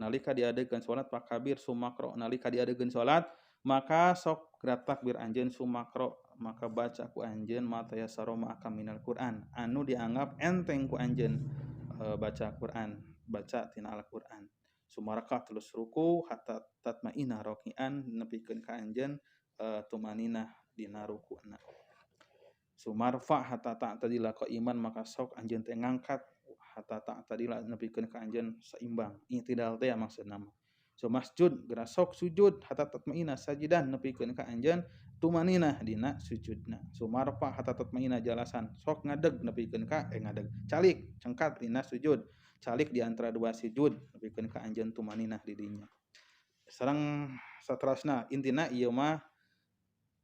nalika diadegeun salat fakabir sumakro nalika diadegeun salat maka sok gerak takbir anjeun sumakro maka baca ku anjeun mata yasaro ma'aka minal Qur'an anu dianggap enteng ku anjeun baca Quran baca tina Al-Qur'an sumaraka terus ruku hatta tatmaina raki'an nepikeun ka anjeun tumaninah dina ruku'na sumarfa hatta ta'tadila qaiman maka sok anjeun teh ngangkat hatta ta'tadila nepikeun ka anjeun seimbang i'tidal teh maksudna mah sumasjud geura sok sujud hatta tatmaina sajidan nepikeun ka anjeun tumaninah dina sujudna sumarfa hatta tatmaina jalasan sok ngadeg nepikeun ka ngadeg calik cengkat dina sujud calik di antara dua sujud nepikeun ka anjeun tumaninah di dinya sareng saterusna intina ieu mah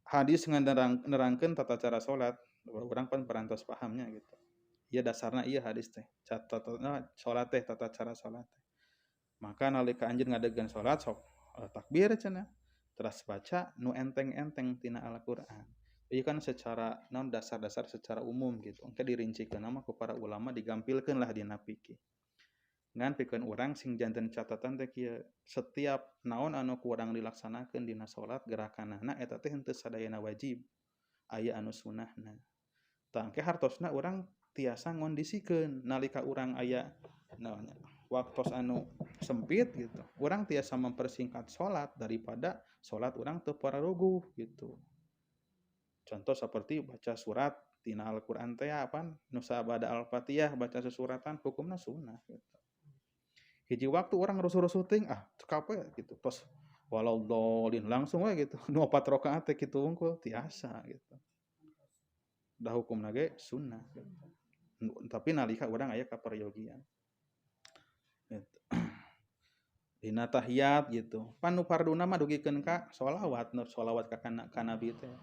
hadis nerangkeun tata cara salat urang pan parantos pahamnya gitu ieu dasarna ieu hadis teh catatna salat teh tata cara salat teh maka nalika anjeun ngadegan salat sok takbir cenah terus baca nu enteng-enteng tina Al-Qur'an ieu kan secara naon dasar-dasar secara umum gitu engke dirincikeun mah ku para ulama digampilkeun lah dina fikih ngan pikeun urang sing janten catatan teh kieu setiap naon anu ku urang dilaksanakeun dina salat gerakanana eta teh henteu sadayana wajib aya anu sunnahna tah engke hartosna urang tiasa ngondisikeun nalika urang aya naon waktos anu sempit gitu urang tiasa mempersingkat salat daripada salat urang teu pararuguh gitu contoh seperti baca surat tina Al-Qur'an teh apaan nu sabada Al-Fatihah baca sesuratan hukumna sunnah gitu hiji waktu orang rusuh-rusuh teuing capek gitu tos walau dolin langsung we gitu nu 4 rakaat teh kitu unggul tiasa gitu da hukumna ge sunnah gitu. Tapi nalika urang aya kaperyogian gitu. Dina tahiyat gitu pan nu farduna mah dugikeun ka sholawat ka nabi teh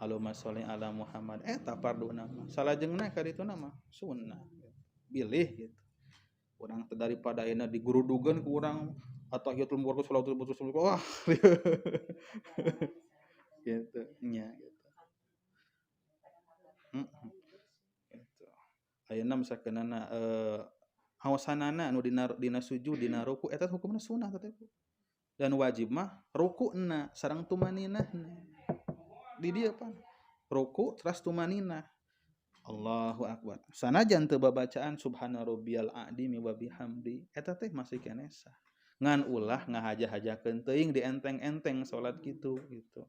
Allahumma sholli ala Muhammad eta farduna mah salajengna ka dituna mah sunnah gitu. Bilih gitu urang teh daripada ayeuna digurudugeun ku urang atahiyatul mubarak sholatul mubarak wah gitu nya gitu gitu ayeuna misalkeunana haosanana anu dina sujud dina ruku eta hukumna sunnah teh dan wajib mah ruku'na sareng tumaninahna di dieu pan ruku' terus tumaninah Allahu akbar sanajan teu babacaan subhana rabbiyal a'zim wa bihamdi eta teh masih keneh sah ngan ulah ngahaja-hajakeun teuing di enteng-enteng salat kitu gitu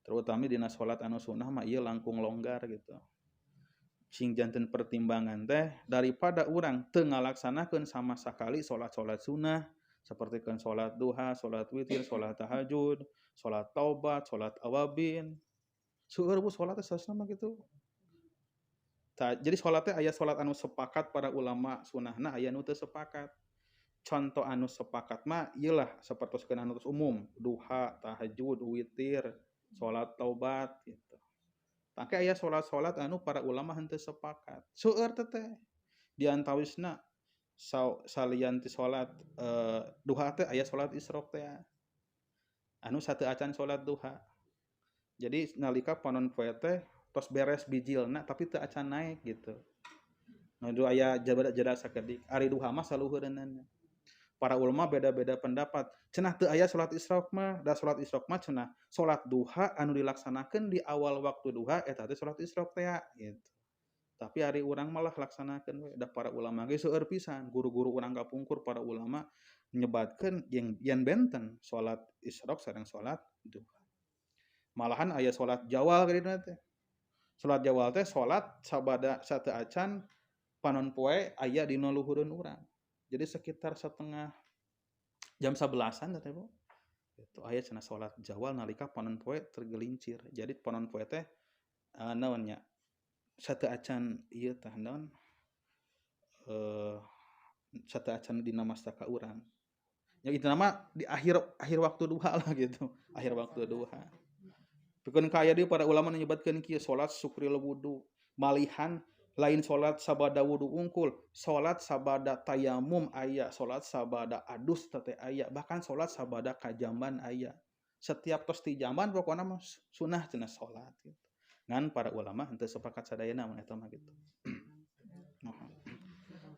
terutama dina salat anu sunnah mah ieu langkung longgar gitu sing janten pertimbangan teh daripada urang teu ngalaksanakeun sama sakali salat-salat sunnah sapertikeun salat duha, salat witir, salat tahajud, salat taubat, salat awabin seueur bu salat teh saesna mah kitu jadi salat teh aya salat anu sepakat para ulama sunnahna aya nu teu sepakat contoh anu sepakat mah ieu lah sapertoskeun anu umum duha, tahajud, witir, salat taubat gitu tapi aya salat-salat anu para ulama henteu sepakat seueur teh di antawisna salian ti salat duha teh aya salat isyraq teh anu sateu acan salat duha jadi nalika panon poe teh tos beres bijilna tapi teu acan naik gitu nu aya jada sakedik ari duha mah saluhureunana para ulama beda-beda pendapat cenah teu aya salat isyraq mah da salat isyraq mah cenah salat duha anu dilaksanakeun di awal waktu duha eta teh salat isyraq teh gitu tapi ari urang malah laksanakeun we da para ulama ge seueur pisan guru-guru urang kapungkur para ulama nyebatkeun yen benten salat isyraq sareng salat duha malahan aya salat jawal kadina teh salat jawal teh salat sabada sateu acan panon poe aya dina luhureun urang jadi sekitar setengah jam 11-an teh Bu itu aya cenah salat jawal nalika panon poe tergelincir jadi panon poe teh naon nya sateu acan ieu tah naon sateu acan dina masa ka urang nya itu nama di akhir waktu duha lah gitu akhir waktu duha pikeun ka aya deui para ulama nyebutkeun kieu salat sukril wudu malihan lain salat sabada wudu unggul salat sabada tayamum aya salat sabada adus teh aya bahkan salat sabada kajamban aya setiap tos ti jamban pokona mah sunah cenah salat gitu ngan para ulama henteu sepakat sadayana mun eta mah gitu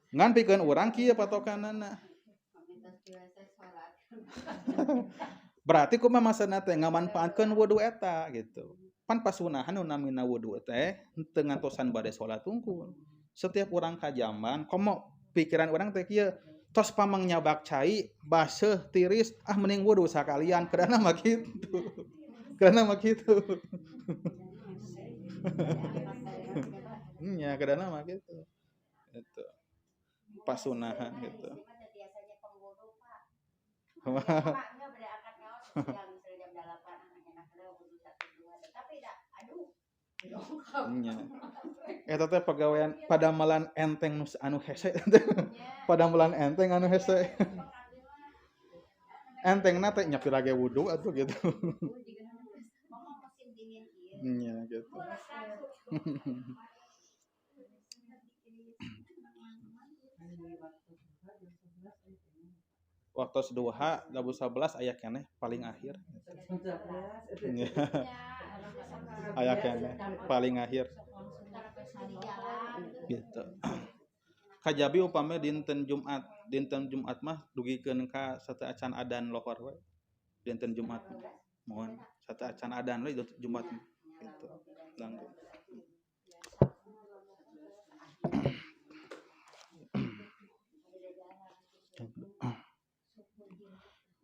Ngan pikeun urang kieu patokanana. Berarti kumaha maksudna teh ngamanfaatkeun wudu eta gitu. Pan pasunahan nu namina wudu teh teu ngantosan bade salat unggul. Setiap urang kajaman, komo pikiran urang teh kieu, tos pamang nyabak cai, baseuh, tiris, mending wudu sakalian, keudana mah kitu. Keudana mah kitu. Nya, keudana mah kitu. Gitu. Pasunahan gitu. Nya. Eta teh pagawean padamelan enteng anu hese. Padamelan enteng anu hese. Entengna teh nya pirage wudu atuh gitu. Nya gitu. Waktu duha 2011 aya keneh paling akhir. Aya keneh paling akhir. Gitu. Kajabi upami dinten Jumat mah dugikeun ka sateu acan adan lohor we. Dinten Jumat. Mohon sateu acan adan we Jumat gitu. Langkung.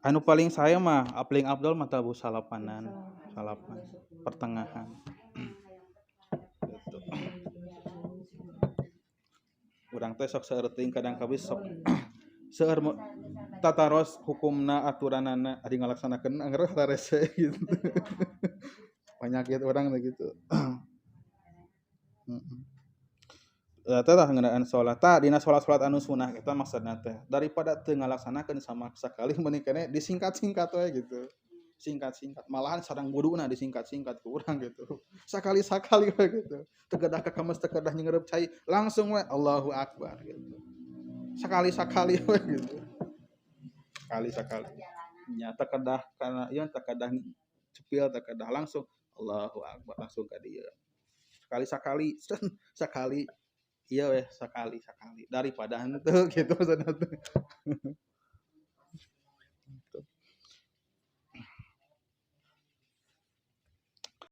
Anu paling saya mah paling afdol mah tabu salapanan, salapan pertengahan. Gitu. Urang teh sok saeueuting kadang kabis sok seueur tataros hukumna aturanana ari ngalaksanakeun anggar rese gitu. Penyakit orang gitu. Tah ngeunaan salat tah dina salat-salat anu sunah eta maksudna teh daripada teu ngalaksanakeun sama sakali mending keneh disingkat-singkat we gitu. Singkat-singkat malahan sareng wuduna disingkat-singkat ku urang gitu. Sakali-sakali we gitu. Teu kedah ka kames teu kedah nyengeureub cai langsung we Allahu Akbar gitu. Sakali-sakali we gitu. Sekali-sakali. Nya teu kedah kana ieu teu kedah cepil teu kedah langsung Allahu Akbar langsung ka dieu. Sekali-sakali sekali iya weh sekali daripada henteu gitu maksudna teh.